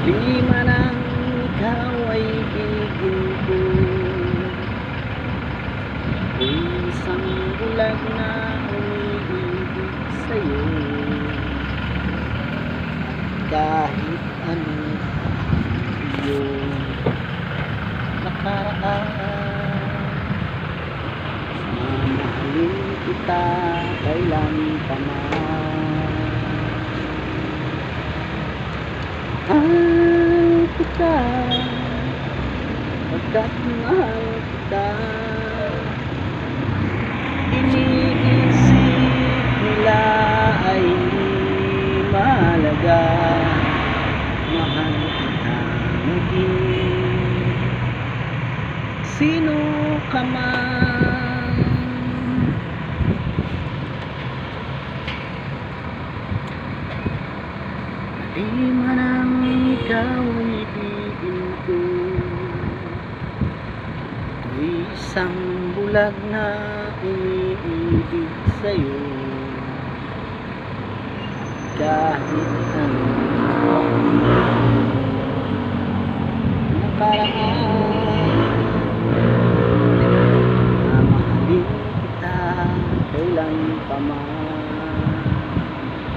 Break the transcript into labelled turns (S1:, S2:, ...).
S1: Di man ang ikaw ay ibigin ko, isang bulag na umiibig sa'yo. Kahit ano iyong nakaraan, mamahalin kita kailan pa man. Mahal kita, pagkat mahal kita. Iniisip nila ay hindi mahalaga. Mahal kita maging sino ka man. Di man ang ikaw ay ibigin ko, isang bulag na umiibig sa'yo. Kahit ano nakaraan,